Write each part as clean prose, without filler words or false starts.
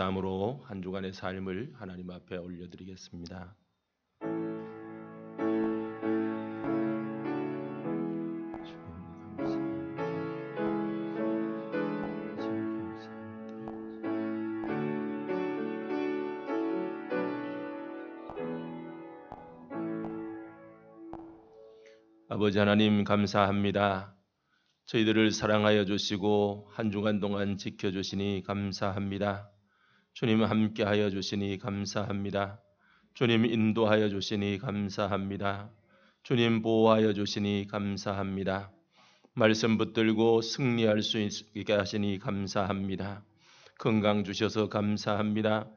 감사함으로 한 주간의 삶을 하나님 앞에 올려드리겠습니다. 아버지 하나님 감사합니다. 저희들을 사랑하여 주시고 한 주간 동안 지켜주시니 감사합니다. 주님 함께하여 주시니 감사합니다. 주님 인도하여 주시니 감사합니다. 주님 보호하여 주시니 감사합니다. 말씀 붙들고 승리할 수 있게 하시니 감사합니다. 건강 주셔서 감사합니다.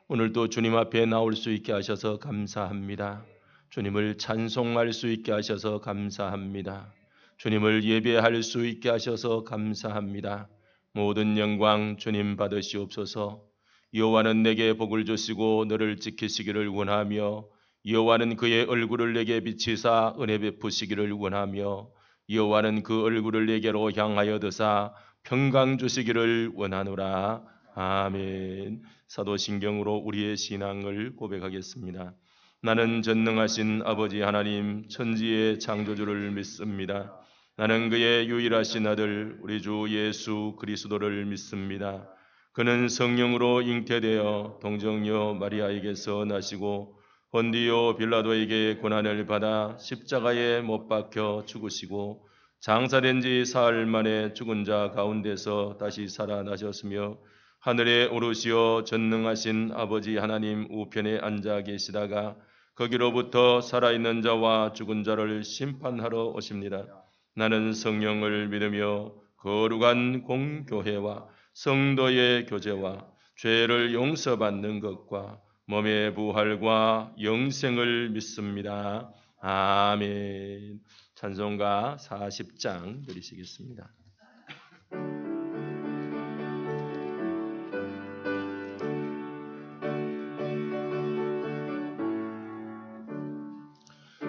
오늘도 주님 앞에 나올 수 있게 하셔서 감사합니다. 주님을 찬송할 수 있게 하셔서 감사합니다. 주님을 예배할 수 있게 하셔서 감사합니다. 모든 영광 주님 받으시옵소서. 여호와는 내게 복을 주시고 너를 지키시기를 원하며 여호와는 그의 얼굴을 내게 비치사 은혜 베푸시기를 원하며 여호와는 그 얼굴을 내게로 향하여 드사 평강 주시기를 원하노라. 아멘. 사도신경으로 우리의 신앙을 고백하겠습니다. 나는 전능하신 아버지 하나님 천지의 창조주를 믿습니다. 나는 그의 유일하신 아들 우리 주 예수 그리스도를 믿습니다. 그는 성령으로 잉태되어 동정녀 마리아에게서 나시고 본디오 빌라도에게 고난을 받아 십자가에 못 박혀 죽으시고 장사된 지 사흘 만에 죽은 자 가운데서 다시 살아나셨으며 하늘에 오르시어 전능하신 아버지 하나님 우편에 앉아 계시다가 거기로부터 살아있는 자와 죽은 자를 심판하러 오십니다. 나는 성령을 믿으며 거룩한 공교회와 성도의 교제와 죄를 용서받는 것과 몸의 부활과 영생을 믿습니다. 아멘. 찬송가 40장 드리시겠습니다.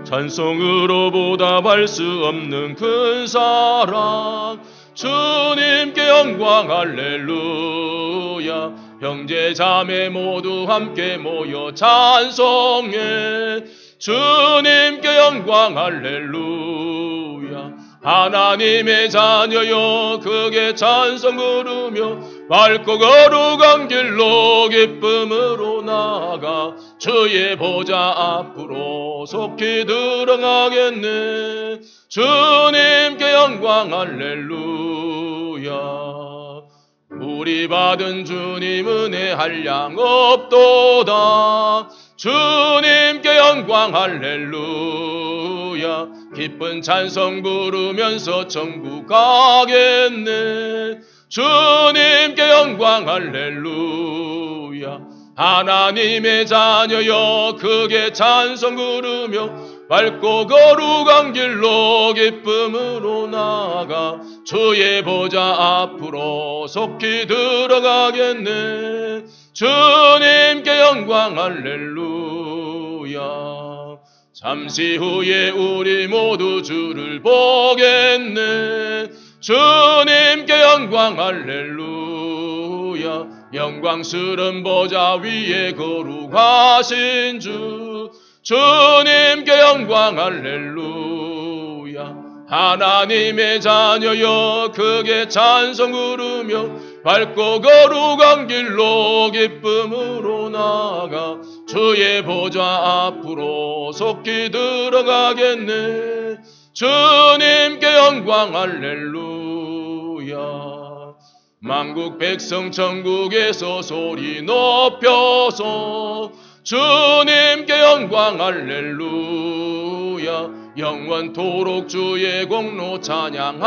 찬송으로 보답할 수 없는 큰 사랑 주님께 영광 할렐루야. 형제 자매 모두 함께 모여 찬송해 주님께 영광 할렐루야. 하나님의 자녀여 크게 찬송 부르며 맑고 거룩한 길로 기쁨으로 나아가 주의 보좌 앞으로 속히 들어가겠네. 주님께 영광 할렐루야. 우리 받은 주님 은혜 한량 없도다. 주님께 영광 할렐루야. 기쁜 찬송 부르면서 천국 가겠네. 주님께 영광 할렐루야. 하나님의 자녀여 크게 찬송 부르며 맑고 거룩한 길로 기쁨으로 나아가 주의 보좌 앞으로 속히 들어가겠네. 주님께 영광 할렐루야. 잠시 후에 우리 모두 주를 보겠네. 주님께 영광 할렐루야. 영광스런 보좌 위에 거룩하신 주 주님께 영광 할렐루야. 하나님의 자녀여 크게 찬송 부르며 밝고 거룩한 길로 기쁨으로 나아가 주의 보좌 앞으로 속히 들어가겠네. 주님께 영광 할렐루야. 만국 백성 천국에서 소리 높여서 주님께 영광 할렐루야. 영원토록 주의 공로 찬양하겠네.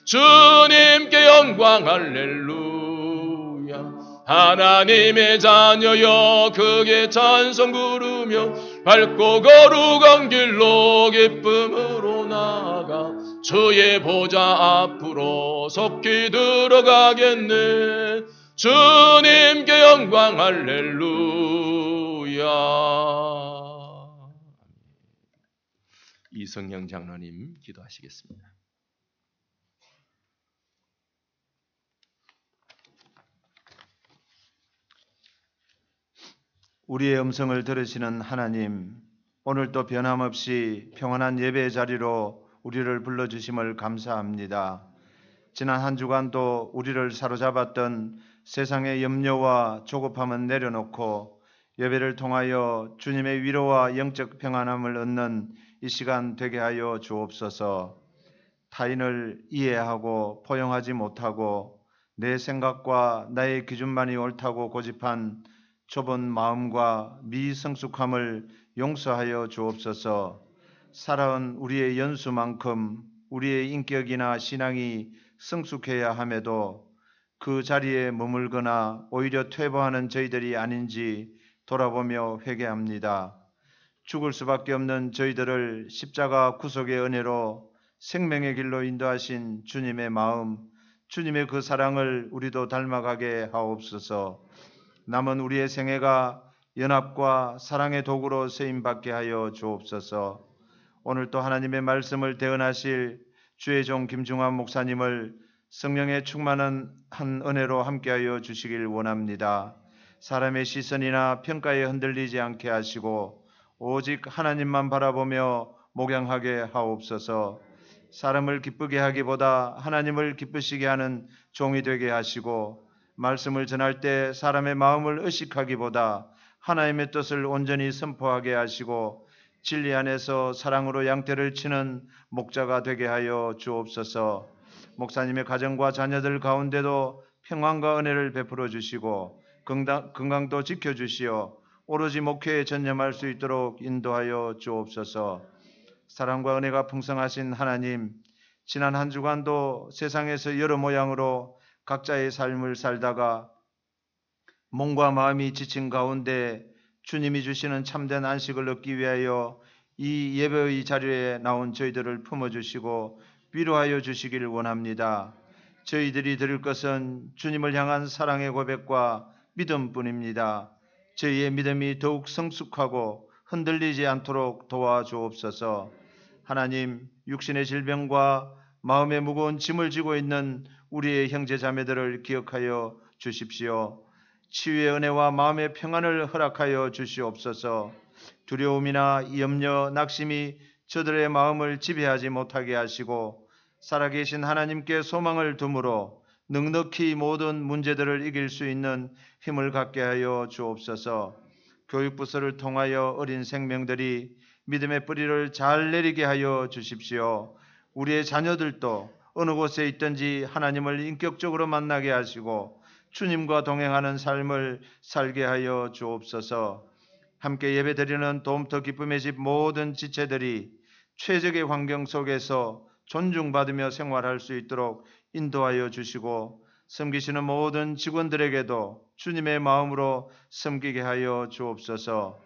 주님께 영광 할렐루야. 하나님의 자녀여 크게 찬송 부르며 밝고 거룩한 길로 기쁨으로 나아가 주의 보좌 앞으로 속히 들어가겠네. 주님께 영광 할렐루야. 이성영 장로님 기도하시겠습니다. 우리의 음성을 들으시는 하나님, 오늘도 변함없이 평안한 예배의 자리로 우리를 불러주심을 감사합니다. 지난 한 주간도 우리를 사로잡았던 세상의 염려와 조급함은 내려놓고 예배를 통하여 주님의 위로와 영적 평안함을 얻는 이 시간 되게 하여 주옵소서. 타인을 이해하고 포용하지 못하고 내 생각과 나의 기준만이 옳다고 고집한 좁은 마음과 미성숙함을 용서하여 주옵소서. 살아온 우리의 연수만큼 우리의 인격이나 신앙이 성숙해야 함에도 그 자리에 머물거나 오히려 퇴보하는 저희들이 아닌지 돌아보며 회개합니다. 죽을 수밖에 없는 저희들을 십자가 구속의 은혜로 생명의 길로 인도하신 주님의 마음, 주님의 그 사랑을 우리도 닮아가게 하옵소서. 남은 우리의 생애가 연합과 사랑의 도구로 쓰임받게 하여 주옵소서. 오늘 또 하나님의 말씀을 대언하실 주의 종 김중환 목사님을 성령의 충만한 한 은혜로 함께하여 주시길 원합니다. 사람의 시선이나 평가에 흔들리지 않게 하시고 오직 하나님만 바라보며 목양하게 하옵소서. 사람을 기쁘게 하기보다 하나님을 기쁘시게 하는 종이 되게 하시고 말씀을 전할 때 사람의 마음을 의식하기보다 하나님의 뜻을 온전히 선포하게 하시고 진리 안에서 사랑으로 양떼를 치는 목자가 되게 하여 주옵소서. 목사님의 가정과 자녀들 가운데도 평안과 은혜를 베풀어 주시고 건강도 지켜주시어 오로지 목회에 전념할 수 있도록 인도하여 주옵소서. 사랑과 은혜가 풍성하신 하나님, 지난 한 주간도 세상에서 여러 모양으로 각자의 삶을 살다가 몸과 마음이 지친 가운데 주님이 주시는 참된 안식을 얻기 위하여 이 예배의 자리에 나온 저희들을 품어주시고 위로하여 주시기를 원합니다. 저희들이 드릴 것은 주님을 향한 사랑의 고백과 믿음뿐입니다. 저희의 믿음이 더욱 성숙하고 흔들리지 않도록 도와주옵소서. 하나님, 육신의 질병과 마음의 무거운 짐을 지고 있는 우리의 형제 자매들을 기억하여 주십시오. 치유의 은혜와 마음의 평안을 허락하여 주시옵소서. 두려움이나 염려, 낙심이 저들의 마음을 지배하지 못하게 하시고 살아계신 하나님께 소망을 두므로 넉넉히 모든 문제들을 이길 수 있는 힘을 갖게 하여 주옵소서. 교육부서를 통하여 어린 생명들이 믿음의 뿌리를 잘 내리게 하여 주십시오. 우리의 자녀들도 어느 곳에 있든지 하나님을 인격적으로 만나게 하시고 주님과 동행하는 삶을 살게 하여 주옵소서. 함께 예배드리는 도움터 기쁨의 집 모든 지체들이 최적의 환경 속에서 존중받으며 생활할 수 있도록 인도하여 주시고 섬기시는 모든 직원들에게도 주님의 마음으로 섬기게 하여 주옵소서.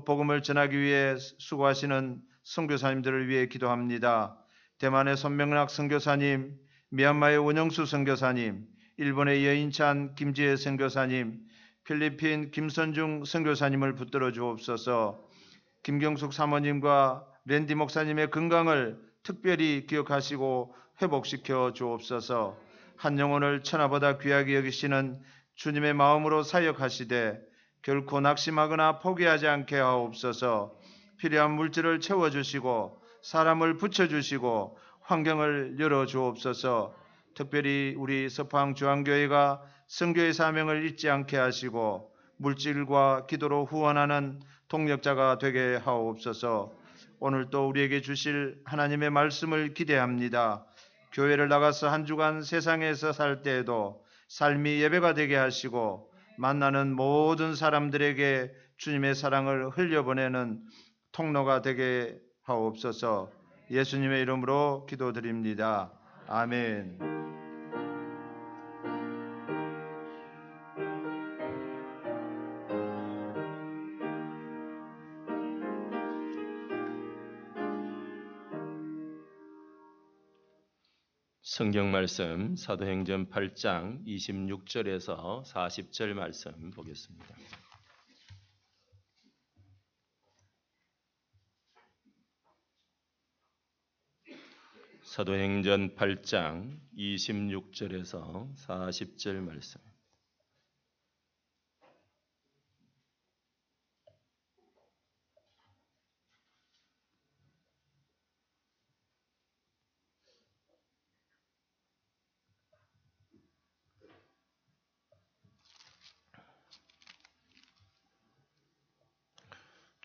복음을 전하기 위해 수고하시는 선교사님들을 위해 기도합니다. 대만의 손명락 선교사님, 미얀마의 원영수 선교사님, 일본의 여인찬 김지혜 선교사님, 필리핀 김선중 선교사님을 붙들어 주옵소서. 김경숙 사모님과 랜디 목사님의 건강을 특별히 기억하시고 회복시켜 주옵소서. 한 영혼을 천하보다 귀하게 여기시는 주님의 마음으로 사역하시되 결코 낙심하거나 포기하지 않게 하옵소서. 필요한 물질을 채워주시고 사람을 붙여주시고 환경을 열어주옵소서. 특별히 우리 서팡중앙교회가 선교의 사명을 잊지 않게 하시고 물질과 기도로 후원하는 동력자가 되게 하옵소서. 오늘 또 우리에게 주실 하나님의 말씀을 기대합니다. 교회를 나가서 한 주간 세상에서 살 때에도 삶이 예배가 되게 하시고 만나는 모든 사람들에게 주님의 사랑을 흘려보내는 통로가 되게 하옵소서. 예수님의 이름으로 기도드립니다. 아멘. 성경 말씀 사도행전 8장 26절에서 40절 말씀 보겠습니다. 사도행전 8장 26절에서 40절 말씀.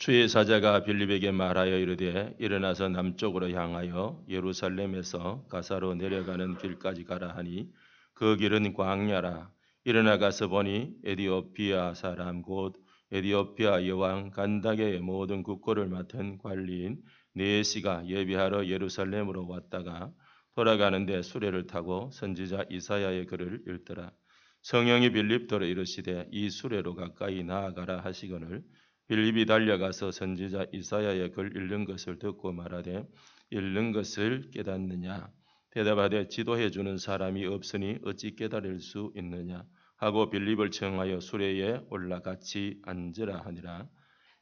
주의 사자가 빌립에게 말하여 이르되 일어나서 남쪽으로 향하여 예루살렘에서 가사로 내려가는 길까지 가라 하니 그 길은 광야라. 일어나 가서 보니 에디오피아 사람 곧 에디오피아 여왕 간다게의 모든 국고를 맡은 관리인 네시가 예비하러 예루살렘으로 왔다가 돌아가는데 수레를 타고 선지자 이사야의 글을 읽더라. 성령이 빌립더러 이르시되 이 수레로 가까이 나아가라 하시거늘 빌립이 달려가서 선지자 이사야의 글 읽는 것을 듣고 말하되 읽는 것을 깨닫느냐 대답하되 지도해 주는 사람이 없으니 어찌 깨달을 수 있느냐 하고 빌립을 청하여 수레에 올라 같이 앉으라 하니라.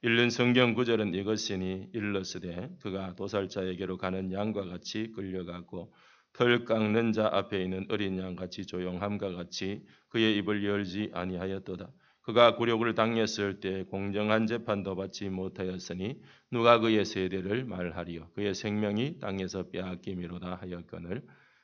읽는 성경 구절은 이것이니 일러스되 그가 도살자에게로 가는 양과 같이 끌려가고 털 깎는 자 앞에 있는 어린 양같이 조용함과 같이 그의 입을 열지 아니하였도다. 그가 굴욕을 당했을 때 공정한 재판도 받지 못하였으니 누가 그의 세대를 말하리요. 그의 생명이 땅에서 빼앗김이로다 하였거늘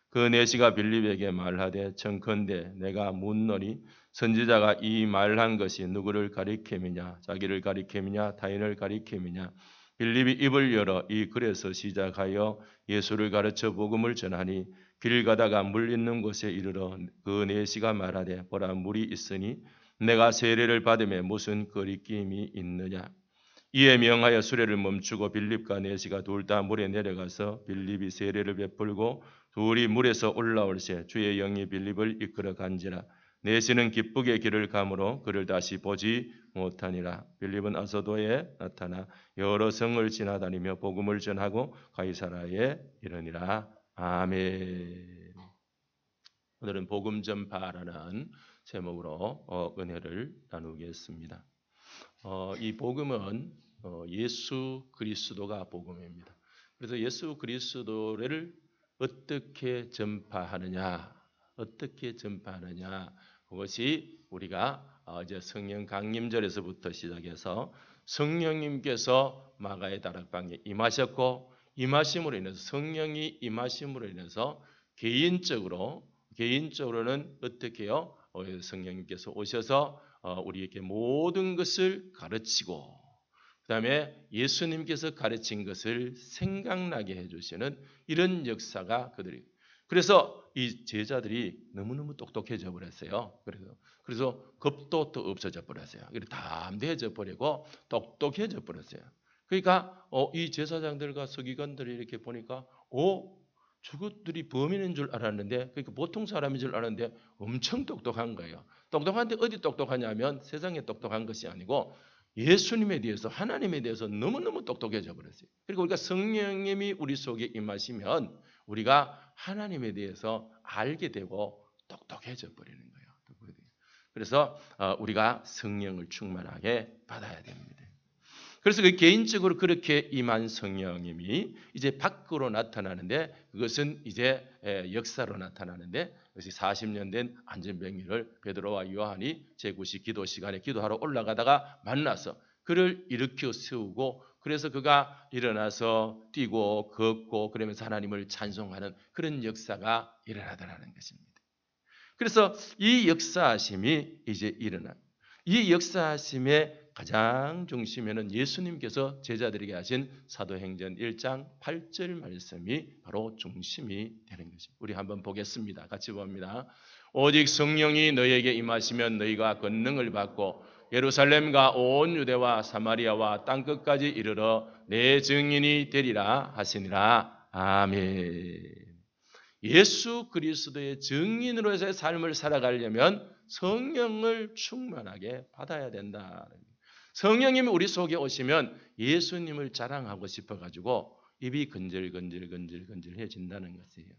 그 내시가 빌립에게 말하되 청컨대 내가 묻노니 선지자가 이 말한 것이 누구를 가리킴이냐 자기를 가리킴이냐 타인을 가리킴이냐. 빌립이 입을 열어 이 글에서 시작하여 예수를 가르쳐 복음을 전하니 길 가다가 물 있는 곳에 이르러 그 내시가 말하되 보라 물이 있으니 내가 세례를 받음에 무슨 거리낌이 있느냐. 이에 명하여 수레를 멈추고 빌립과 내시가 둘 다 물에 내려가서 빌립이 세례를 베풀고 둘이 물에서 올라올새 주의 영이 빌립을 이끌어 간지라. 내시는 기쁘게 길을 가므로 그를 다시 보지 못하니라. 빌립은 아소도에 나타나 여러 성을 지나다니며 복음을 전하고 가이사라에 이르니라. 아멘. 오늘은 복음 전파라는 제목으로 은혜를 나누겠습니다. 이 복음은 예수 그리스도가 복음입니다. 그래서 예수 그리스도를 어떻게 전파하느냐, 그것이 우리가 이제 성령 강림절에서부터 시작해서 성령님께서 마가의 다락방에 임하셨고 임하심으로 인해서 성령이 임하심으로 인해서 개인적으로는 어떻게요? 성령님께서 오셔서 우리에게 모든 것을 가르치고 그다음에 예수님께서 가르친 것을 생각나게 해주시는 이런 역사가 그래서 이 제자들이 너무너무 똑똑해져 버렸어요. 그래서 겁도 또 없어져 버렸어요. 담대해져 버리고 똑똑해져 버렸어요. 그러니까 이 제사장들과 서기관들이 이렇게 보니까 저것들이 범인인 줄 알았는데 그러니까 보통 사람인 줄 알았는데 엄청 똑똑한 거예요. 똑똑한데 어디 똑똑하냐면 세상에 똑똑한 것이 아니고 예수님에 대해서 하나님에 대해서 너무너무 똑똑해져 버렸어요. 그리고 우리가 성령님이 우리 속에 임하시면 우리가 하나님에 대해서 알게 되고 똑똑해져 버리는 거예요. 그래서 우리가 성령을 충만하게 받아야 됩니다. 그래서 개인적으로 그렇게 임한 성령님이 이제 밖으로 나타나는데 그것은 이제 역사로 나타나는데 그것이 40년 된 안전병이를 베드로와 요한이 제9시 기도 시간에 기도하러 올라가다가 만나서 그를 일으켜 세우고 그래서 그가 일어나서 뛰고 걷고 그러면서 하나님을 찬송하는 그런 역사가 일어나더라는 것입니다. 그래서 이 역사하심이 이제 일어나 이 역사하심의 가장 중심에는 예수님께서 제자들에게 하신 사도행전 1장 8절 말씀이 바로 중심이 되는 것입니다. 우리 한번 보겠습니다. 같이 봅니다. 오직 성령이 너희에게 임하시면 너희가 권능을 받고 예루살렘과 온 유대와 사마리아와 땅끝까지 이르러 내 증인이 되리라 하시니라. 아멘. 예수 그리스도의 증인으로서의 삶을 살아가려면 성령을 충만하게 받아야 된다. 성령님이 우리 속에 오시면 예수님을 자랑하고 싶어가지고 입이 건질건질해진다는 것이에요.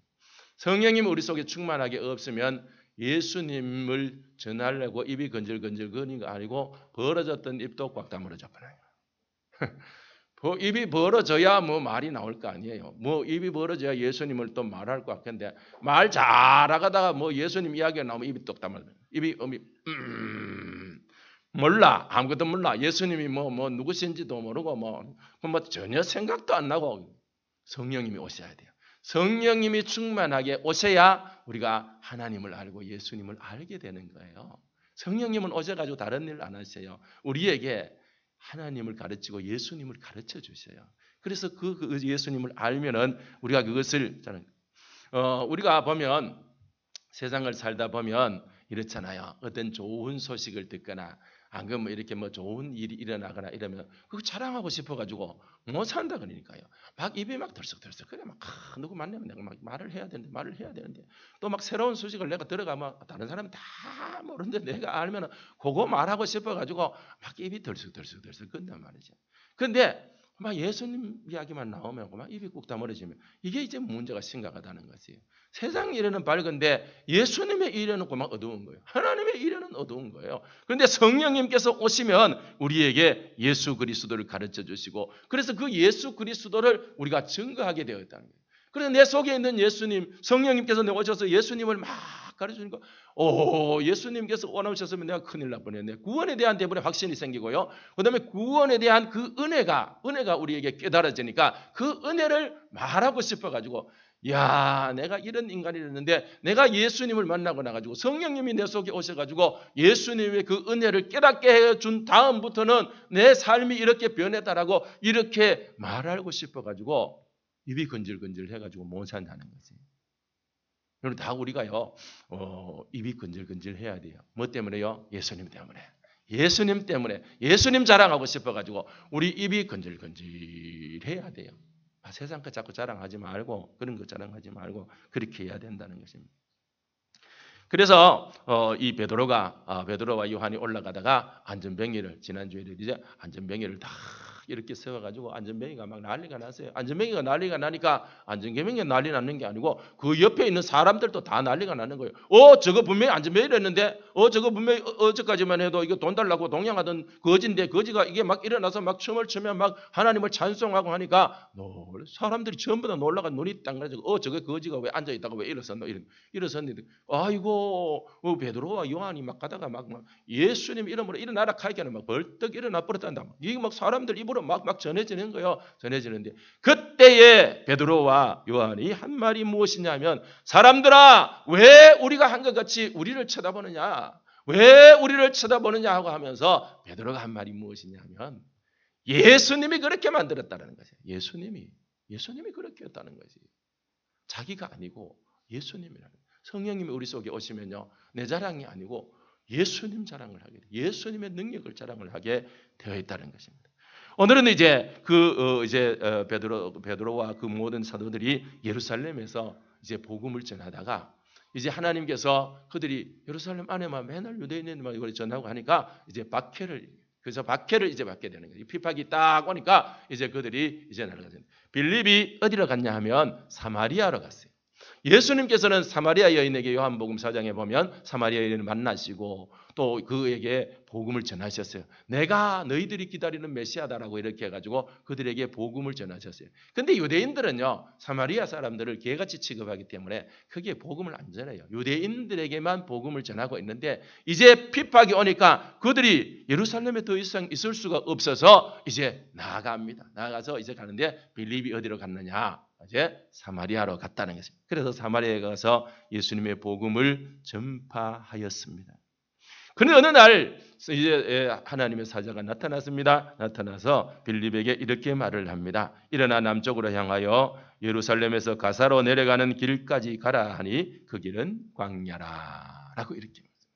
성령님이 우리 속에 충만하게 없으면 예수님을 전하려고 입이 건질건질거리는 거 아니고 벌어졌던 입도 꽉 다물어져 버려요. 입이 벌어져야 말이 나올 거 아니에요. 입이 벌어져야 예수님을 또 말할 것 같은데 말 잘하다가 예수님 이야기가 나오면 입이 똑 다물어요. 입이 몰라. 아무것도 몰라. 예수님이 누구신지도 모르고 전혀 생각도 안 나고 성령님이 오셔야 돼요. 성령님이 충만하게 오셔야 우리가 하나님을 알고 예수님을 알게 되는 거예요. 성령님은 오셔가지고 다른 일 안 하세요. 우리에게 하나님을 가르치고 예수님을 가르쳐 주셔요. 그래서 그 예수님을 알면은 우리가 그것을 우리가 보면 세상을 살다 보면 이렇잖아요. 어떤 좋은 소식을 듣거나 안 그러면 뭐 이렇게 뭐 좋은 일이 일어나거나 이러면 그거 자랑하고 싶어가지고 못 산다 그러니까요. 막 입이 막 덜썩덜썩 그래 막 누구 만나면 내가 막 말을 해야 되는데 또 막 새로운 소식을 내가 들어가면 다른 사람은 다 모르는데 내가 알면은 그거 말하고 싶어가지고 막 입이 덜썩덜썩 건단 말이죠. 근데 막 예수님 이야기만 나오면 막 입이 꾹 다물어지면 이게 이제 문제가 심각하다는 거지. 세상 일에는 밝은데 예수님의 일에는 막 어두운 거예요. 하나님의 일에는 어두운 거예요. 그런데 성령님께서 오시면 우리에게 예수 그리스도를 가르쳐 주시고 그래서 그 예수 그리스도를 우리가 증거하게 되었다는 거예요. 그래서 내 속에 있는 예수님, 성령님께서 오셔서 예수님을 막 가르쳐주니까 예수님께서 오셔서면 내가 큰일 날 뻔했네. 구원에 대한 대부분의 확신이 생기고요. 그 다음에 구원에 대한 그 은혜가 우리에게 깨달아지니까 그 은혜를 말하고 싶어가지고 야, 내가 이런 인간이었는데 내가 예수님을 만나고 나가지고 성령님이 내 속에 오셔가지고 예수님의 그 은혜를 깨닫게 해준 다음부터는 내 삶이 이렇게 변했다라고 이렇게 말하고 싶어가지고 입이 건질건질 해가지고 못 산다는 거지. 여러분 다 우리가요 입이 건질건질 해야 돼요. 뭐 때문에요? 예수님 때문에. 예수님 자랑하고 싶어가지고 우리 입이 건질건질 해야 돼요. 세상 것 자꾸 자랑하지 말고 그런 거 자랑하지 말고 그렇게 해야 된다는 것입니다. 그래서 이 베드로와 요한이 올라가다가 안전뱅이를 지난주에 이제 안전뱅이를 다 이렇게 세워가지고 안전뱅이가 막 난리가 났어요. 안전뱅이가 난리가 나니까 안전뱅이가 난리 났는 게 아니고 그 옆에 있는 사람들도 다 난리가 나는 거예요. 저거 분명히 안전뱅이랬는데 저거 분명히 어제까지만 해도 이거 돈 달라고 동양하던 거지인데 거지가 이게 막 일어나서 막 춤을 추면 막 하나님을 찬송하고 하니까 사람들이 전부 다 놀라가 눈이 딱 가지고 저거 거지가 왜 앉아 있다고 왜 일어섰는데 아이고 베드로와 요한이 막 가다가 막 예수님 이름으로 일어나라 하니까 막 벌떡 일어나 버렸단다. 이게 막 사람들 입으로 막 전해지는 거예요. 전해지는데 그때에 베드로와 요한이 한 말이 무엇이냐면 사람들아 왜 우리가 한 것 같이 우리를 쳐다보느냐? 왜 우리를 쳐다보느냐 하고 하면서 베드로가 한 말이 무엇이냐면 예수님이 그렇게 만들었다는 것이에요. 예수님이 그렇게 했다는 거지. 자기가 아니고 예수님이라는 거예요. 성령님이 우리 속에 오시면요. 내 자랑이 아니고 예수님 자랑을 하게 돼요. 예수님의 능력을 자랑을 하게 되어 있다는 것입니다. 오늘은 이제 베드로와 그 모든 사도들이 예루살렘에서 이제 복음을 전하다가 이제 하나님께서 그들이 예루살렘 안에만 맨날 유대인들만 이걸 전하고 하니까 이제 박해를 이제 받게 되는 거예요. 핍박이 딱 오니까 이제 그들이 이제 날아가죠. 빌립이 어디로 갔냐 하면 사마리아로 갔어요. 예수님께서는 사마리아 여인에게 요한복음 4장에 보면 사마리아 여인을 만나시고 또 그에게 복음을 전하셨어요. 내가 너희들이 기다리는 메시아다라고 이렇게 해가지고 그들에게 복음을 전하셨어요. 근데 유대인들은요 사마리아 사람들을 개같이 취급하기 때문에 크게 복음을 안 전해요. 유대인들에게만 복음을 전하고 있는데 이제 핍박이 오니까 그들이 예루살렘에 더 이상 있을 수가 없어서 이제 나아가서 이제 가는데 빌립이 어디로 갔느냐? 이제 사마리아로 갔다는 것입니다. 그래서 사마리아에 가서 예수님의 복음을 전파하였습니다. 그런데 어느 날 이제 하나님의 사자가 나타났습니다. 나타나서 빌립에게 이렇게 말을 합니다. 일어나 남쪽으로 향하여 예루살렘에서 가사로 내려가는 길까지 가라 하니 그 길은 광야라 라고 이렇게 말합니다.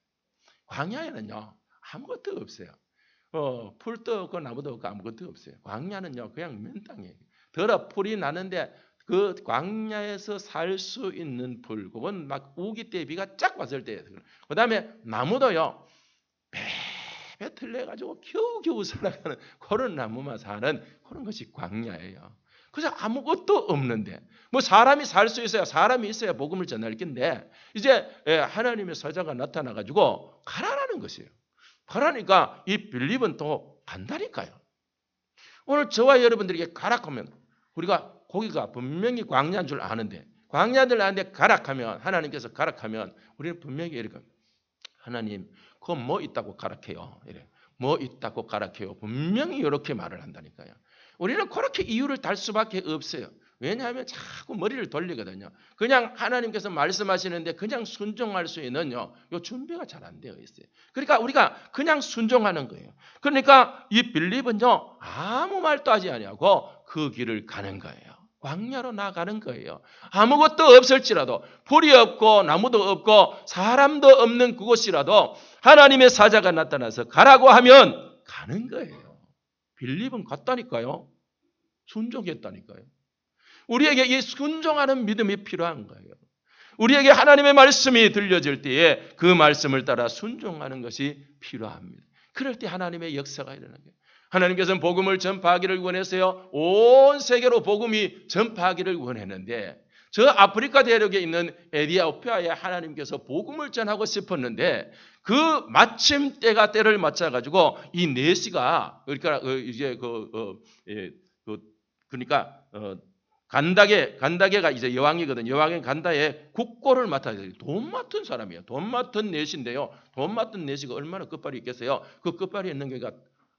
광야에는요 아무것도 없어요. 풀도 없고 나무도 없고 아무것도 없어요. 광야는요 그냥 맨 땅이에요. 더러 풀이 나는데 그 광야에서 살 수 있는 풀, 그건 막 우기 때 비가 쫙 왔을 때, 그 다음에 나무도요, 베베 틀려가지고 겨우겨우 살아가는 그런 나무만 사는 그런 것이 광야예요. 그래서 아무것도 없는데, 뭐 사람이 살 수 있어야 사람이 있어야 복음을 전할 건데, 이제 하나님의 사자가 나타나가지고 가라라는 것이에요. 가라니까 이 빌립은 또 간다니까요. 오늘 저와 여러분들에게 가라 하면 우리가 거기가 분명히 광야인 줄 아는데 광야인 줄 아는데 가락하면 하나님께서 가락하면 우리는 분명히 이렇게 하나님 그거 뭐 있다고 가락해요. 이래. 뭐 있다고 가락해요. 분명히 이렇게 말을 한다니까요. 우리는 그렇게 이유를 달 수밖에 없어요. 왜냐하면 자꾸 머리를 돌리거든요. 그냥 하나님께서 말씀하시는데 그냥 순종할 수 있는요, 요 준비가 잘 안 되어 있어요. 그러니까 우리가 그냥 순종하는 거예요. 그러니까 이 빌립은요, 아무 말도 하지 아니하고 그 길을 가는 거예요. 광야로 나가는 거예요. 아무것도 없을지라도, 불이 없고 나무도 없고 사람도 없는 그곳이라도 하나님의 사자가 나타나서 가라고 하면 가는 거예요. 빌립은 갔다니까요. 순종했다니까요. 우리에게 이 순종하는 믿음이 필요한 거예요. 우리에게 하나님의 말씀이 들려질 때에 그 말씀을 따라 순종하는 것이 필요합니다. 그럴 때 하나님의 역사가 일어나는 거예요. 하나님께서는 복음을 전파하기를 원했어요. 온 세계로 복음이 전파하기를 원했는데 저 아프리카 대륙에 있는 에디오피아에 하나님께서 복음을 전하고 싶었는데 그 마침 때를 맞춰가지고 이 내시가 그러니까 이제 그러니까 간다게가 이제 여왕이거든요. 여왕의 간다에 국고를 맡아야 돼요. 돈 맡은 사람이에요. 돈 맡은 내시인데요. 돈 맡은 내시가 얼마나 끝발이 있겠어요. 그 끝발이 있는 게가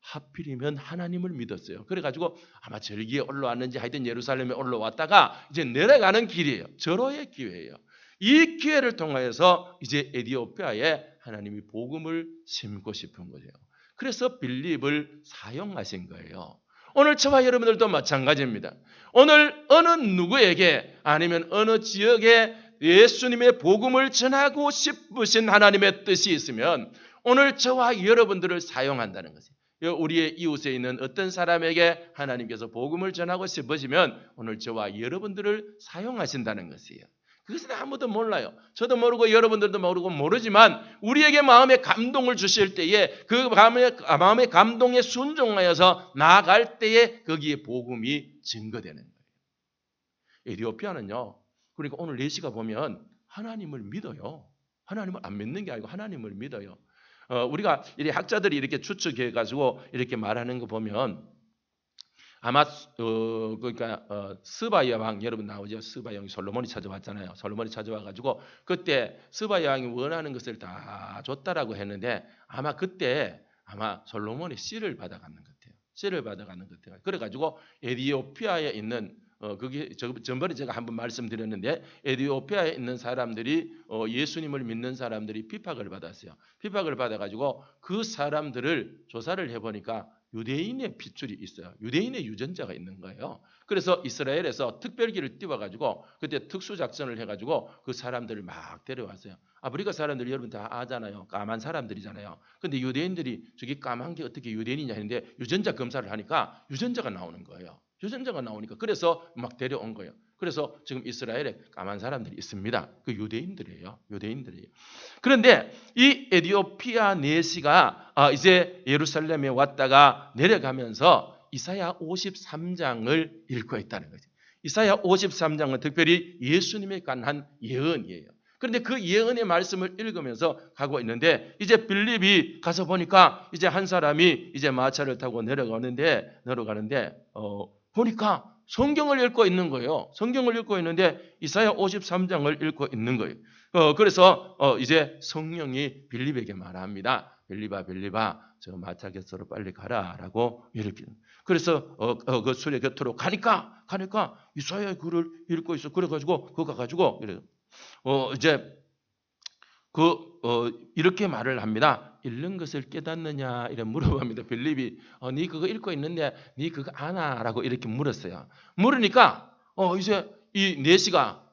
하필이면 하나님을 믿었어요. 그래가지고 아마 절기에 올라왔는지 하여튼 예루살렘에 올라왔다가 이제 내려가는 길이에요. 절호의 기회예요. 이 기회를 통하여서 이제 에디오피아에 하나님이 복음을 심고 싶은 거예요. 그래서 빌립을 사용하신 거예요. 오늘 저와 여러분들도 마찬가지입니다. 오늘 어느 누구에게 아니면 어느 지역에 예수님의 복음을 전하고 싶으신 하나님의 뜻이 있으면 오늘 저와 여러분들을 사용한다는 것이에요. 우리의 이웃에 있는 어떤 사람에게 하나님께서 복음을 전하고 싶으시면 오늘 저와 여러분들을 사용하신다는 것이에요. 그것은 아무도 몰라요. 저도 모르고 여러분들도 모르고 모르지만 우리에게 마음의 감동을 주실 때에 그 마음의 감동에 순종하여서 나아갈 때에 거기에 복음이 증거되는 거예요. 에디오피아는요. 그러니까 오늘 내시가 보면 하나님을 믿어요. 하나님을 안 믿는 게 아니고 하나님을 믿어요. 우리가 이 학자들이 이렇게 추측해 가지고 이렇게 말하는 거 보면 아마 그러니까 스바 여왕 여러분 나오죠. 스바 여왕이 솔로몬이 찾아왔잖아요. 솔로몬이 찾아와 가지고 그때 스바 여왕이 원하는 것을 다 줬다라고 했는데 아마 그때 아마 솔로몬이 씨를 받아가는 것 같아요. 씨를 받아가는 것 같아요. 그래 가지고 에디오피아에 있는 그게 전번에 제가 한번 말씀드렸는데 에디오피아에 있는 사람들이 예수님을 믿는 사람들이 핍박을 받았어요. 핍박을 받아가지고 그 사람들을 조사를 해보니까 유대인의 핏줄이 있어요. 유대인의 유전자가 있는 거예요. 그래서 이스라엘에서 특별기를 띄워가지고 그때 특수작전을 해가지고 그 사람들을 막 데려왔어요. 아프리카 사람들이 여러분 다 아잖아요. 까만 사람들이잖아요. 근데 유대인들이 저기 까만 게 어떻게 유대인이냐 했는데 유전자 검사를 하니까 유전자가 나오는 거예요. 유전자가 나오니까 그래서 막 데려온 거예요. 그래서 지금 이스라엘에 까만 사람들이 있습니다. 그 유대인들이에요. 유대인들이에요. 그런데 이 에디오피아 내시가 이제 예루살렘에 왔다가 내려가면서 이사야 53장을 읽고 있다는 거죠. 이사야 53장은 특별히 예수님에 관한 예언이에요. 그런데 그 예언의 말씀을 읽으면서 가고 있는데 이제 빌립이 가서 보니까 이제 한 사람이 이제 마차를 타고 내려가는데 보니까 성경을 읽고 있는 거예요. 성경을 읽고 있는데 이사야 53장을 읽고 있는 거예요. 그래서 이제 성령이 빌립에게 말합니다. 빌립아, 저 마차 곁으로 빨리 가라라고 이렇게. 그래서 그 수레 곁으로 가니까 이사야의 글을 읽고 있어. 그래가지고 그거 가가지고 이래. 이제 이렇게 말을 합니다. 읽는 것을 깨닫느냐 이렇게 물어봅니다. 빌립이 네 그거 읽고 있는데 네 그거 아나라고 이렇게 물었어요. 물으니까 이제 이 내시가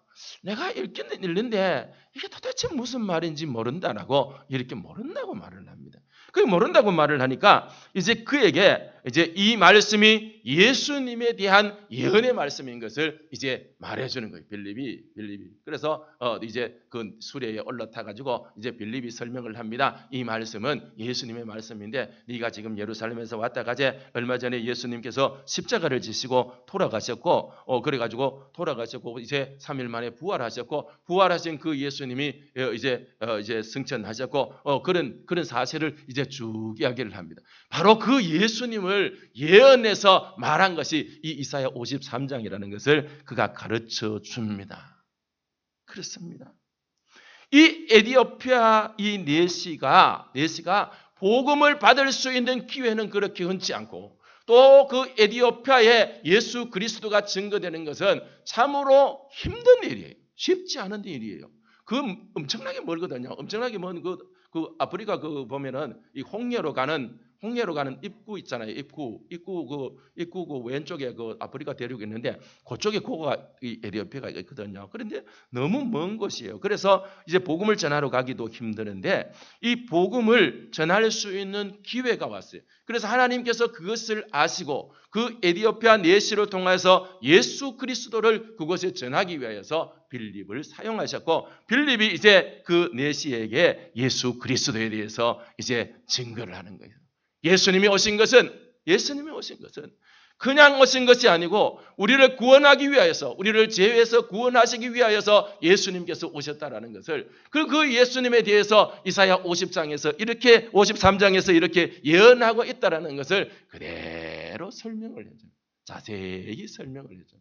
내가 읽기는 읽는데 이게 도대체 무슨 말인지 모른다라고 이렇게 모른다고 말을 합니다. 그 모른다고 말을 하니까 이제 그에게 이제 이 말씀이 예수님에 대한 예언의 말씀인 것을 이제 말해주는 거예요. 빌립이. 그래서 이제 그 수레에 올라타 가지고 이제 빌립이 설명을 합니다. 이 말씀은 예수님의 말씀인데 네가 지금 예루살렘에서 왔다 가제 얼마 전에 예수님께서 십자가를 지시고 돌아가셨고 그래가지고 돌아가셨고 이제 3일 만에 부활하셨고 부활하신 그 예수님이 이제 승천하셨고 그런 사실을 이제 쭉 이야기를 합니다. 바로 그 예수님을 예언해서 말한 것이 이 이사야 53장이라는 것을 그가 가르쳐 줍니다. 그렇습니다. 이 에디오피아 이 내시가 복음을 받을 수 있는 기회는 그렇게 흔치 않고 또 그 에디오피아에 예수 그리스도가 증거되는 것은 참으로 힘든 일이에요. 쉽지 않은 일이에요. 그 엄청나게 멀거든요. 엄청나게 먼 그 아프리카 그 보면은 이 홍해로 가는 입구 있잖아요. 입구 그 왼쪽에 그 아프리카 대륙이 있는데 그쪽에 고가 이 에디오피아가 있거든요. 그런데 너무 먼 곳이에요. 그래서 이제 복음을 전하러 가기도 힘드는데 이 복음을 전할 수 있는 기회가 왔어요. 그래서 하나님께서 그것을 아시고 그 에디오피아 내시를 통해서 예수 그리스도를 그곳에 전하기 위하여서 빌립을 사용하셨고, 빌립이 이제 그 내시에게 예수 그리스도에 대해서 이제 증거를 하는 거예요. 예수님이 오신 것은 그냥 오신 것이 아니고 우리를 구원하기 위하여서, 우리를 죄에서 구원하시기 위하여서 예수님께서 오셨다라는 것을, 그 예수님에 대해서 이사야 53장에서 이렇게 예언하고 있다라는 것을 그대로 설명을 해줍니다. 자세히 설명을 해줍니다.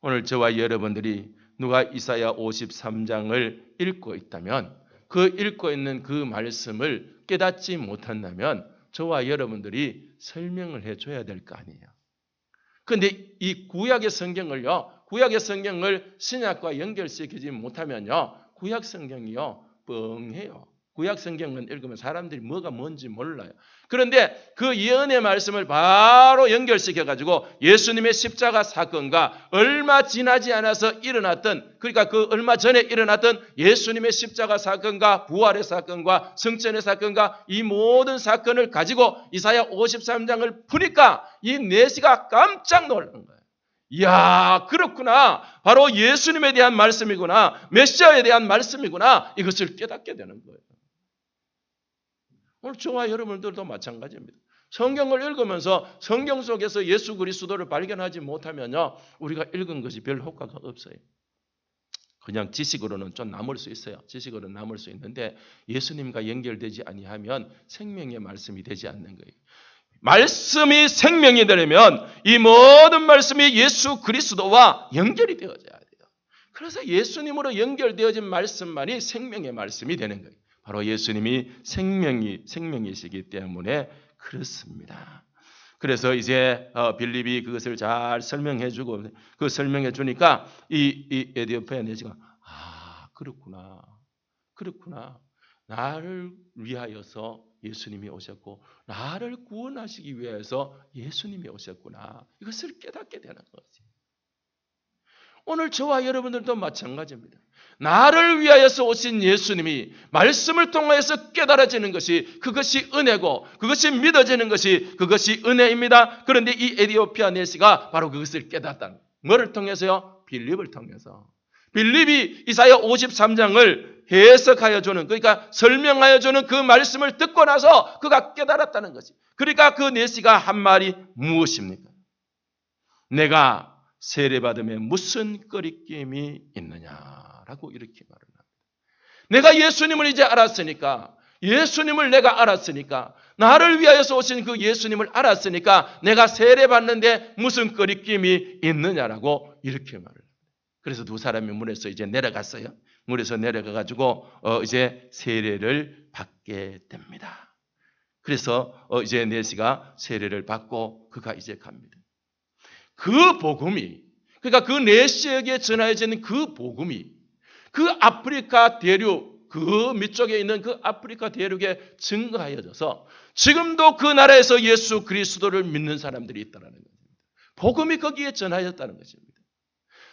오늘 저와 여러분들이 누가 이사야 53장을 읽고 있다면 그 읽고 있는 그 말씀을 깨닫지 못한다면 저와 여러분들이 설명을 해줘야 될 거 아니에요. 그런데 이 구약의 성경을 신약과 연결시키지 못하면요, 구약 성경이요 뻥해요. 구약 성경은 읽으면 사람들이 뭐가 뭔지 몰라요. 그런데 그 예언의 말씀을 바로 연결시켜가지고 예수님의 십자가 사건과 얼마 지나지 않아서 일어났던, 그러니까 그 얼마 전에 일어났던 예수님의 십자가 사건과 부활의 사건과 성천의 사건과 이 모든 사건을 가지고 이사야 53장을 푸니까 이 내시가 깜짝 놀라는 거예요. 이야, 그렇구나. 바로 예수님에 대한 말씀이구나. 메시아에 대한 말씀이구나. 이것을 깨닫게 되는 거예요. 오늘 저와 여러분들도 마찬가지입니다. 성경을 읽으면서 성경 속에서 예수 그리스도를 발견하지 못하면요, 우리가 읽은 것이 별 효과가 없어요. 그냥 지식으로는 좀 남을 수 있어요. 지식으로는 남을 수 있는데 예수님과 연결되지 아니하면 생명의 말씀이 되지 않는 거예요. 말씀이 생명이 되려면 이 모든 말씀이 예수 그리스도와 연결이 되어져야 돼요. 그래서 예수님으로 연결되어진 말씀만이 생명의 말씀이 되는 거예요. 바로 예수님이 생명이시기 때문에 그렇습니다. 그래서 이제 빌립이 그것을 잘 설명해주고, 그 설명해주니까 이 에디오피아 내시가 그렇구나. 나를 위하여서 예수님이 오셨고 나를 구원하시기 위해서 예수님이 오셨구나. 이것을 깨닫게 되는 거지. 오늘 저와 여러분들도 마찬가지입니다. 나를 위하여서 오신 예수님이 말씀을 통해서 깨달아지는 것이, 그것이 은혜고 그것이 믿어지는 것이, 그것이 은혜입니다. 그런데 이 에디오피아 내시가 바로 그것을 깨닫다. 뭐를 통해서요? 빌립을 통해서. 빌립이 이사야 53장을 해석하여 주는, 그러니까 설명하여 주는 그 말씀을 듣고 나서 그가 깨달았다는 것이. 그러니까 그 내시가 한 말이 무엇입니까? 내가 세례받음에 무슨 거리낌이 있느냐라고 이렇게 말을 합니다. 내가 예수님을 이제 알았으니까, 예수님을 내가 알았으니까, 나를 위하여서 오신 그 예수님을 알았으니까 내가 세례받는데 무슨 거리낌이 있느냐라고 이렇게 말을 합니다. 그래서 두 사람이 물에서 이제 내려갔어요. 물에서 내려가가지고 이제 세례를 받게 됩니다. 그래서 이제 내시가 세례를 받고 그가 이제 갑니다. 그 복음이, 그러니까 그 내시에게 전해지는 그 복음이 그 아프리카 대륙, 그 밑쪽에 있는 그 아프리카 대륙에 증거하여져서 지금도 그 나라에서 예수 그리스도를 믿는 사람들이 있다는 겁니다. 복음이 거기에 전하였다는 것입니다.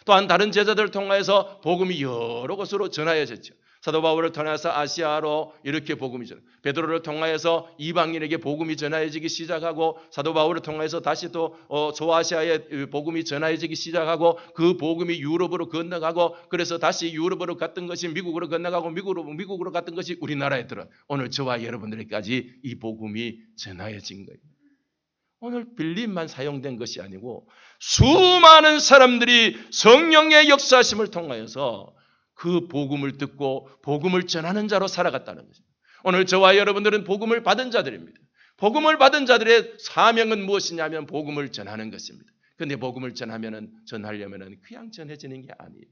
또한 다른 제자들을 통해서 복음이 여러 곳으로 전하여졌죠. 사도 바울을 통해서 아시아로 이렇게 복음이 전해, 베드로를 통하여서 이방인에게 복음이 전하여지기 시작하고, 사도 바울을 통해서 다시 또 소아시아에 복음이 전하여지기 시작하고, 그 복음이 유럽으로 건너가고, 그래서 다시 유럽으로 갔던 것이 미국으로 건너가고, 미국으로 갔던 것이 우리나라에 들어 오늘 저와 여러분들에게까지 이 복음이 전하여진 거예요. 오늘 빌립만 사용된 것이 아니고 수많은 사람들이 성령의 역사심을 통하여서 그 복음을 듣고 복음을 전하는 자로 살아갔다는 것입니다. 오늘 저와 여러분들은 복음을 받은 자들입니다. 복음을 받은 자들의 사명은 무엇이냐면 복음을 전하는 것입니다. 그런데 복음을 전하려면 그냥 전해지는 게 아니에요.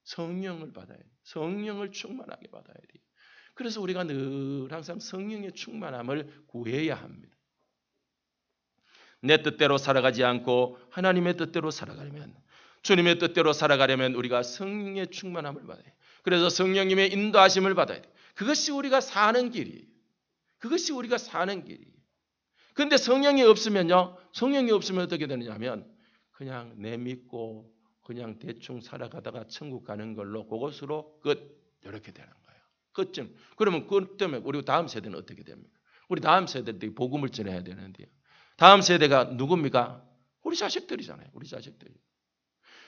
성령을 받아야 돼요. 성령을 충만하게 받아야 돼요. 그래서 우리가 늘 항상 성령의 충만함을 구해야 합니다. 내 뜻대로 살아가지 않고 하나님의 뜻대로 살아가려면, 주님의 뜻대로 살아가려면 우리가 성령의 충만함을 받아야 돼. 그래서 성령님의 인도하심을 받아야 돼. 그것이 우리가 사는 길이에요. 그것이 우리가 사는 길이에요. 그런데 성령이 없으면요, 성령이 없으면 어떻게 되느냐면 그냥 내믿고 그냥 대충 살아가다가 천국 가는 걸로 그것으로 끝, 이렇게 되는 거예요. 끝쯤. 그러면 그것 때문에 우리 다음 세대는 어떻게 됩니까? 우리 다음 세대들이 복음을 전해야 되는데요. 다음 세대가 누굽니까? 우리 자식들이잖아요. 우리 자식들이.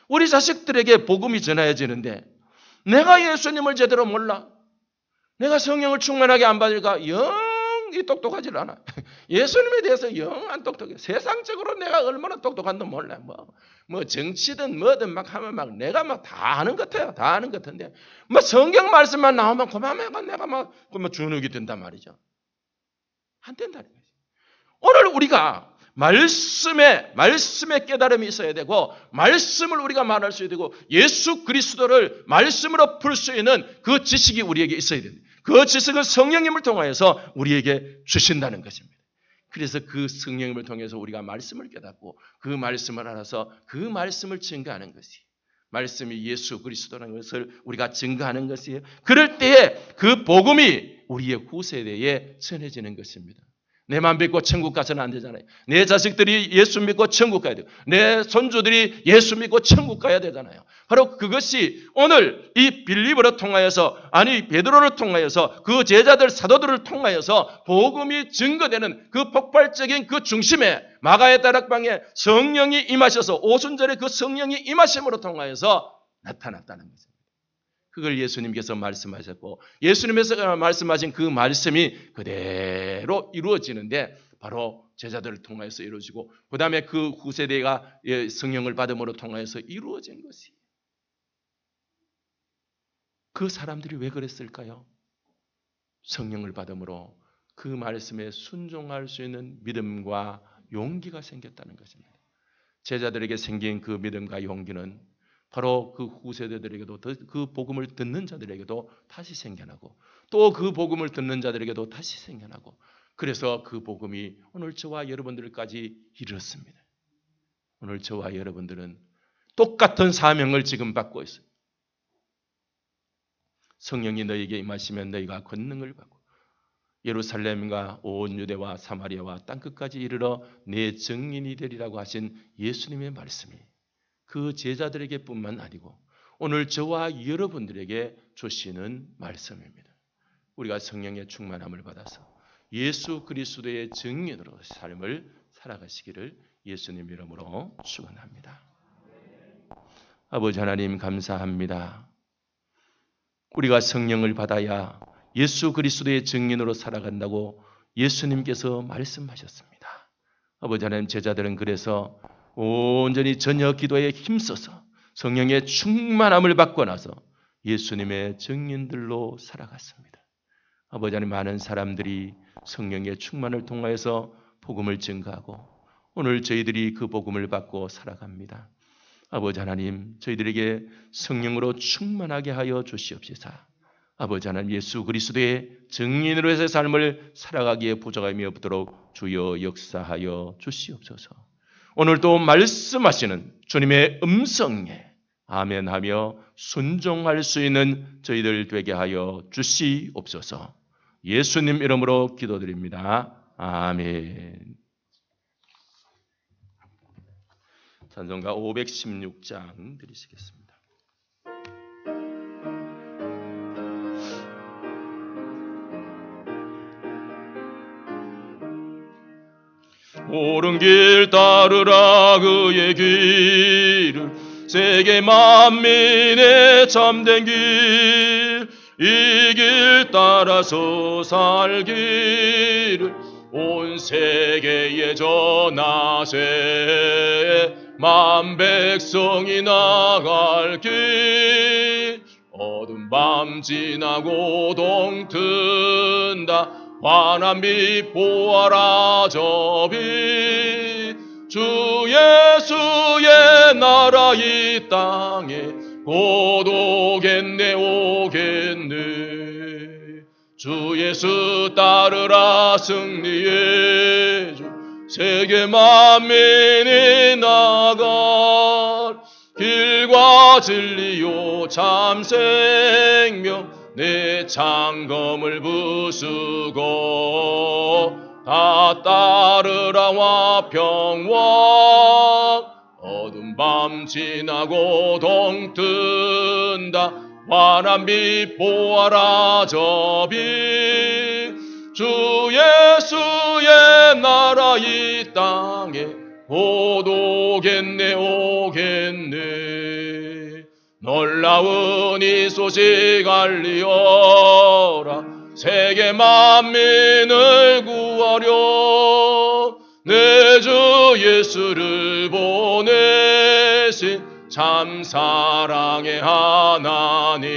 우리 자식들에게 복음이 전해지는데 내가 예수님을 제대로 몰라. 내가 성령을 충만하게 안 받으니까 영 똑똑하지 않아. 예수님에 대해서 영 안 똑똑해. 세상적으로 내가 얼마나 똑똑한지 몰라. 뭐 정치든 뭐든 막 하면 막 내가 막 다 아는 것 같아요. 다 아는 것 같은데 뭐 성경 말씀만 나오면 그만 내가 막 주눅이 든단 말이죠. 안 된다는 거지. 오늘 우리가 말씀에 깨달음이 있어야 되고 말씀을 우리가 말할 수 있어야 되고 예수 그리스도를 말씀으로 풀 수 있는 그 지식이 우리에게 있어야 됩니다. 그 지식은 성령님을 통하여서 우리에게 주신다는 것입니다. 그래서 그 성령님을 통해서 우리가 말씀을 깨닫고 그 말씀을 알아서 그 말씀을 증거하는 것이 말씀이 예수 그리스도라는 것을 우리가 증거하는 것이에요. 그럴 때에 그 복음이 우리의 후세대에 전해지는 것입니다. 내만 믿고 천국 가서는 안 되잖아요. 내 자식들이 예수 믿고 천국 가야 돼요. 내 손주들이 예수 믿고 천국 가야 되잖아요. 바로 그것이 오늘 이 빌립보를 통하여서 베드로를 통하여서 그 제자들 사도들을 통하여서 복음이 증거되는 그 폭발적인 그 중심에 마가의 다락방에 성령이 임하셔서 오순절에 그 성령이 임하심으로 통하여서 나타났다는 것입니다. 그걸 예수님께서 말씀하셨고 예수님께서 말씀하신 그 말씀이 그대로 이루어지는데 바로 제자들을 통하여서 이루어지고 그 다음에 그 후세대가 성령을 받음으로 통하여서 이루어진 것이. 그 사람들이 왜 그랬을까요? 성령을 받음으로 그 말씀에 순종할 수 있는 믿음과 용기가 생겼다는 것입니다. 제자들에게 생긴 그 믿음과 용기는 바로 그 후세대들에게도 그 복음을 듣는 자들에게도 다시 생겨나고 또 그 복음을 듣는 자들에게도 다시 생겨나고 그래서 그 복음이 오늘 저와 여러분들까지 이르렀습니다. 오늘 저와 여러분들은 똑같은 사명을 지금 받고 있어요. 성령이 너희에게 임하시면 너희가 권능을 받고 예루살렘과 온 유대와 사마리아와 땅끝까지 이르러 내 증인이 되리라고 하신 예수님의 말씀이 그 제자들에게 뿐만 아니고 오늘 저와 여러분들에게 주시는 말씀입니다. 우리가 성령의 충만함을 받아서 예수 그리스도의 증인으로 삶을 살아가시기를 예수님 이름으로 축원합니다. 아버지 하나님 감사합니다. 우리가 성령을 받아야 예수 그리스도의 증인으로 살아간다고 예수님께서 말씀하셨습니다. 아버지 하나님 제자들은 그래서 온전히 저녁 기도에 힘써서 성령의 충만함을 받고 나서 예수님의 증인들로 살아갔습니다. 아버지 하나님 많은 사람들이 성령의 충만을 통하여서 복음을 증거하고 오늘 저희들이 그 복음을 받고 살아갑니다. 아버지 하나님 저희들에게 성령으로 충만하게 하여 주시옵시사. 아버지 하나님 예수 그리스도의 증인으로서의 삶을 살아가기에 부족함이 없도록 주여 역사하여 주시옵소서. 오늘도 말씀하시는 주님의 음성에 아멘하며 순종할 수 있는 저희들 되게 하여 주시옵소서. 예수님 이름으로 기도드립니다. 아멘. 찬송가 516장 드리시겠습니다. 옳은 길 따르라 그의 길을 세계 만민의 참된 길 이 길 따라서 살기를 온 세계에 전하세 만 백성이 나갈 길 어두운 밤 지나고 동 튼다 환한 빛 보아라 저 빛 주 예수의 나라 이 땅에 곧 오겠네 주 예수 따르라 승리의 주 세계 만민이 나갈 길과 진리요 참 생명 내 창검을 부수고 다 따르라 화평왕 어두운 밤 지나고 동 뜬다 환한 빛 보아라 저 빛 주 예수의 나라 이 땅에 곧 오겠네 오겠네 놀라운 이 소식 알리어라 세계 만민을 구하려 내 주 예수를 보내신 참 사랑의 하나님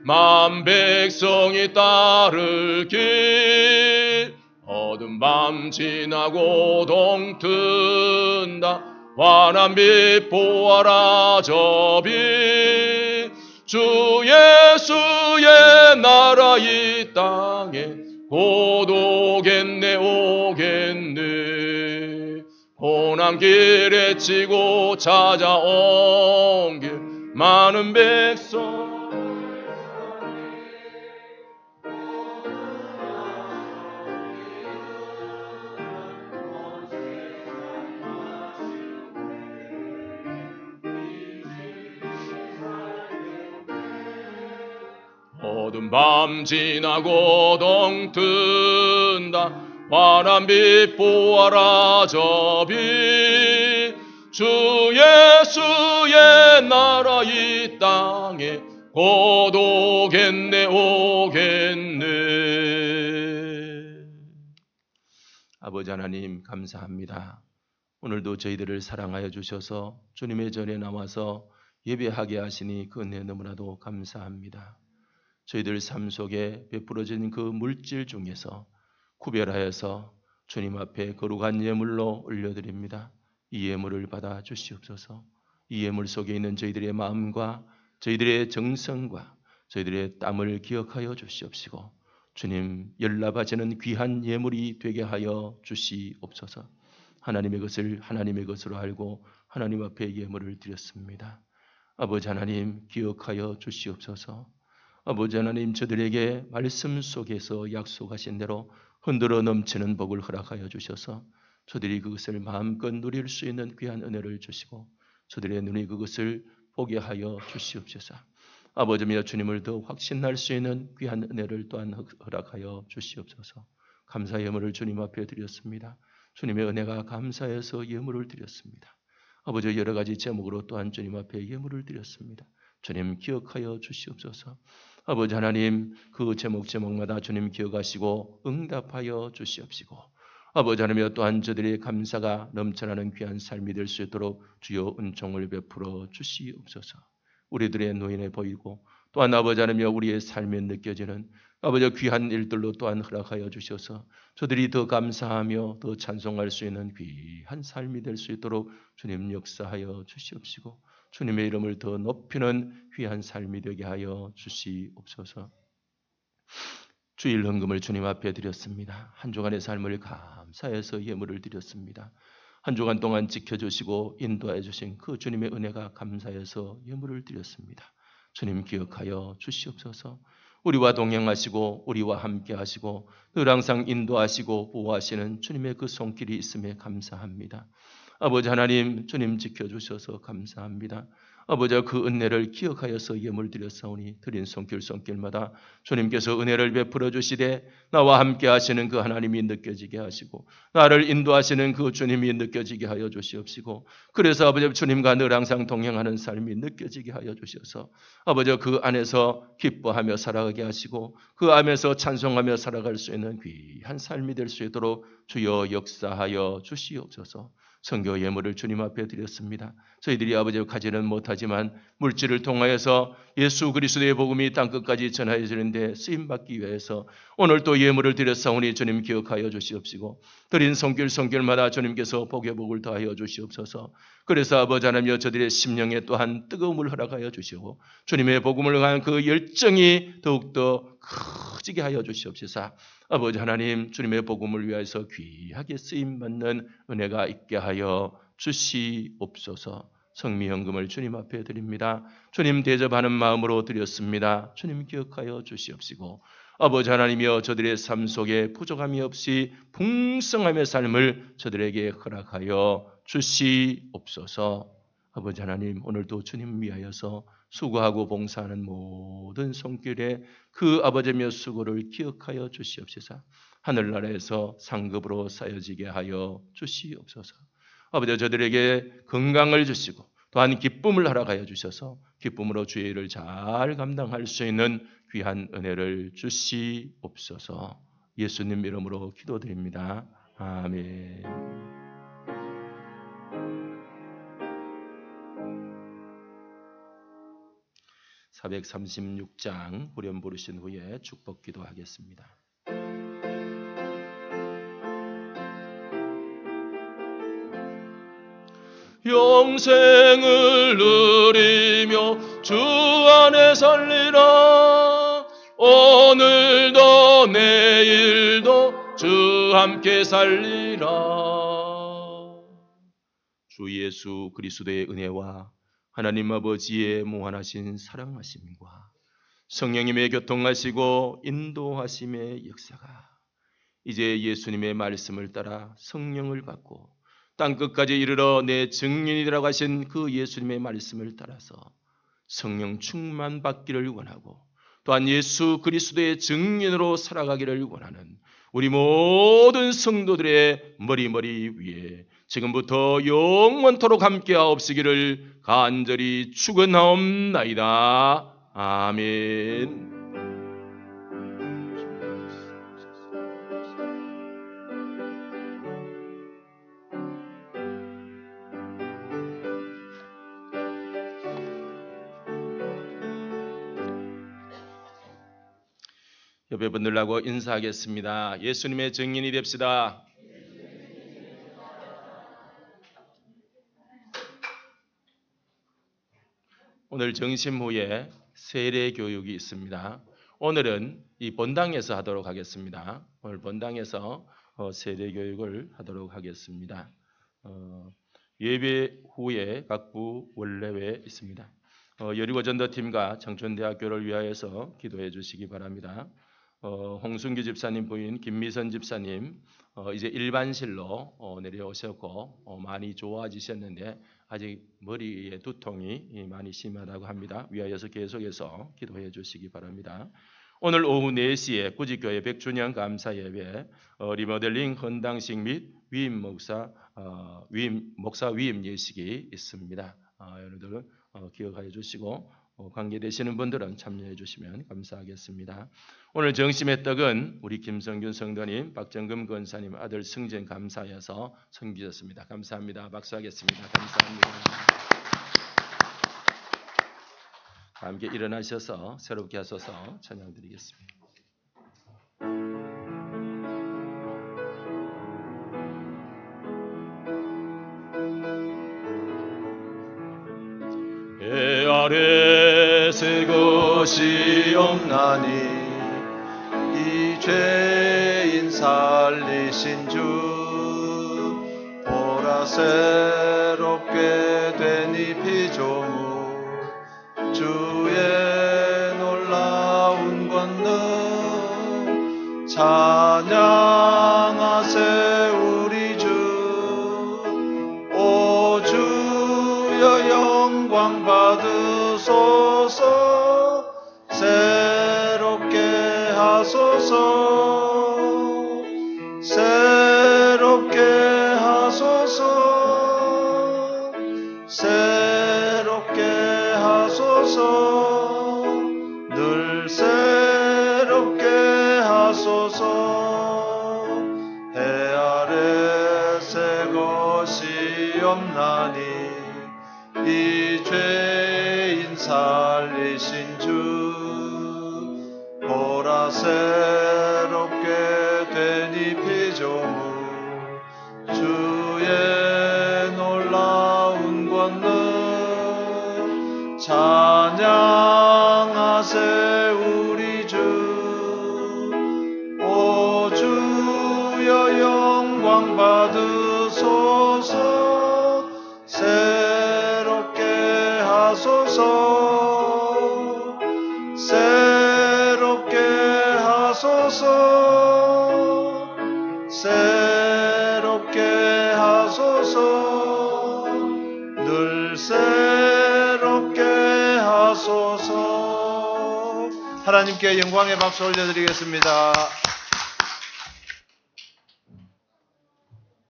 만 백성이 따를 길 어두운 밤 지나고 동 뜬다 환한 빛 보아라 저 빛 주 예수의 나라 이 땅에 곧 오겠네 오겠네 고난 길에 치고 찾아온 길 많은 백성 어두운 밤 지나고 동 뜬다 환한 빛 보아라 저 빛 주 예수의 나라 이 땅에 곧 오겠네 오겠네 아버지 하나님 감사합니다. 오늘도 저희들을 사랑하여 주셔서 주님의 전에 나와서 예배하게 하시니 그 은혜 너무나도 감사합니다. 저희들 삶 속에 베풀어진 그 물질 중에서 구별하여서 주님 앞에 거룩한 예물로 올려드립니다. 이 예물을 받아 주시옵소서. 이 예물 속에 있는 저희들의 마음과 저희들의 정성과 저희들의 땀을 기억하여 주시옵시고 주님 열납하시는 귀한 예물이 되게 하여 주시옵소서. 하나님의 것을 하나님의 것으로 알고 하나님 앞에 예물을 드렸습니다. 아버지 하나님 기억하여 주시옵소서. 아버지 하나님 저들에게 말씀 속에서 약속하신 대로 흔들어 넘치는 복을 허락하여 주셔서 저들이 그것을 마음껏 누릴 수 있는 귀한 은혜를 주시고 저들의 눈이 그것을 보게 하여 주시옵소서. 아버지며 주님을 더 확신할 수 있는 귀한 은혜를 또한 허락하여 주시옵소서. 감사 예물을 주님 앞에 드렸습니다. 주님의 은혜가 감사해서 예물을 드렸습니다. 아버지 여러 가지 제목으로 또한 주님 앞에 예물을 드렸습니다. 주님 기억하여 주시옵소서. 아버지 하나님 그 제목마다 주님 기억하시고 응답하여 주시옵시고 아버지 하나님 또한 저들의 감사가 넘쳐나는 귀한 삶이 될 수 있도록 주여 은총을 베풀어 주시옵소서. 우리들의 노인에 보이고 또한 아버지 하나님 우리의 삶에 느껴지는 아버지 귀한 일들로 또한 허락하여 주셔서 저들이 더 감사하며 더 찬송할 수 있는 귀한 삶이 될 수 있도록 주님 역사하여 주시옵시고 주님의 이름을 더 높이는 귀한 삶이 되게 하여 주시옵소서. 주일 헌금을 주님 앞에 드렸습니다. 한 주간의 삶을 감사해서 예물을 드렸습니다. 한 주간 동안 지켜주시고 인도해 주신 그 주님의 은혜가 감사해서 예물을 드렸습니다. 주님 기억하여 주시옵소서. 우리와 동행하시고 우리와 함께 하시고 늘 항상 인도하시고 보호하시는 주님의 그 손길이 있음에 감사합니다. 아버지 하나님 주님 지켜주셔서 감사합니다. 아버지 그 은혜를 기억하여서 예물 드렸사오니 드린 손길마다 주님께서 은혜를 베풀어 주시되 나와 함께 하시는 그 하나님이 느껴지게 하시고 나를 인도하시는 그 주님이 느껴지게 하여 주시옵시고 그래서 아버지 주님과 늘 항상 동행하는 삶이 느껴지게 하여 주셔서 아버지 그 안에서 기뻐하며 살아가게 하시고 그 안에서 찬송하며 살아갈 수 있는 귀한 삶이 될 수 있도록 주여 역사하여 주시옵소서. 선교 예물을 주님 앞에 드렸습니다. 저희들이 아버지 가지는 못하지만 물질을 통하여서 예수 그리스도의 복음이 땅끝까지 전하여지는데 쓰임받기 위해서 오늘 또 예물을 드렸사오니 주님 기억하여 주시옵시고 드린 손길마다 주님께서 복의 복을 더하여 주시옵소서. 그래서 아버지 하나님여 저들의 심령에 또한 뜨거움을 허락하여 주시고 주님의 복음을 향한 그 열정이 더욱더 커지게 하여 주시옵소서. 아버지 하나님, 주님의 복음을 위하여서 귀하게 쓰임받는 은혜가 있게 하여 주시옵소서. 성미헌금을 주님 앞에 드립니다. 주님 대접하는 마음으로 드렸습니다. 주님 기억하여 주시옵시고, 아버지 하나님이여, 저들의 삶 속에 부족함이 없이 풍성함의 삶을 저들에게 허락하여 주시옵소서. 아버지 하나님, 오늘도 주님 위하여서 수고하고 봉사하는 모든 손길에 그 아버지며 수고를 기억하여 주시옵소서. 하늘나라에서 상급으로 쌓여지게 하여 주시옵소서. 아버지, 저들에게 건강을 주시고 또한 기쁨을 허락하여 주셔서 기쁨으로 주의 일을 잘 감당할 수 있는 귀한 은혜를 주시옵소서. 예수님 이름으로 기도드립니다. 아멘. 436장 후렴 부르신 후에 축복 기도하겠습니다. 영생을 누리며 주 안에 살리라. 오늘도 내일도 주 함께 살리라. 주 예수 그리스도의 은혜와 하나님 아버지의 무한하신 사랑하심과 성령님의 교통하시고 인도하심의 역사가 이제 예수님의 말씀을 따라 성령을 받고 땅끝까지 이르러 내 증인이라고 하신 그 예수님의 말씀을 따라서 성령 충만 받기를 원하고 또한 예수 그리스도의 증인으로 살아가기를 원하는 우리 모든 성도들의 머리 위에 지금부터 영원토록 함께하옵시기를 간절히 축원하옵나이다. 아멘. 옆에 분들하고 인사하겠습니다. 예수님의 증인이 됩시다. 오늘 점심 후에 세례 교육이 있습니다. 오늘은 이 본당에서 하도록 하겠습니다. 오늘 본당에서 세례 교육을 하도록 하겠습니다. 예배 후에 각부 원래회 있습니다. 여리고 전도팀과 청춘대학교를 위하여서 기도해 주시기 바랍니다. 홍순기 집사님 부인 김미선 집사님 이제 일반실로 내려오셨고 많이 좋아지셨는데 아직 머리에 두통이 많이 심하다고 합니다. 위하여서 계속해서 기도해 주시기 바랍니다. 오늘 오후 4시에 구직교회 100주년 감사예배 리모델링 헌당식 및 위임 목사 위임 예식이 있습니다. 여러분들 기억하여 주시고 관계되시는 분들은 참여해 주시면 감사하겠습니다. 오늘 정심의 떡은 우리 김성균 성도님, 박정금 권사님 아들 승전 감사해서 섬기셨습니다. 감사합니다. 박수하겠습니다. 감사합니다. 함께 일어나셔서 새롭게 하셔서 찬양 드리겠습니다. 해 아래 새 것이 없나니 이 죄인 살리신 주 보라 새롭게 된 이 피조물 주의 놀라운 권능 찬양하세 우리 주 오 주여 영광 받으소서 새롭게 하소서 새롭게 하소서 새롭게 하소서 늘 새롭게 하소서 해 아래 새 것이 없나니 이 죄인 살리신 주 보라 새롭게 된 이 피조물 주의 놀라운 권능 찬양하세 우리 주 영광 받으소서. 새롭게 하소서. 새롭게 하소서. 새롭게 하소서. 늘 새롭게 하소서. 하나님께 영광의 박수 올려드리겠습니다.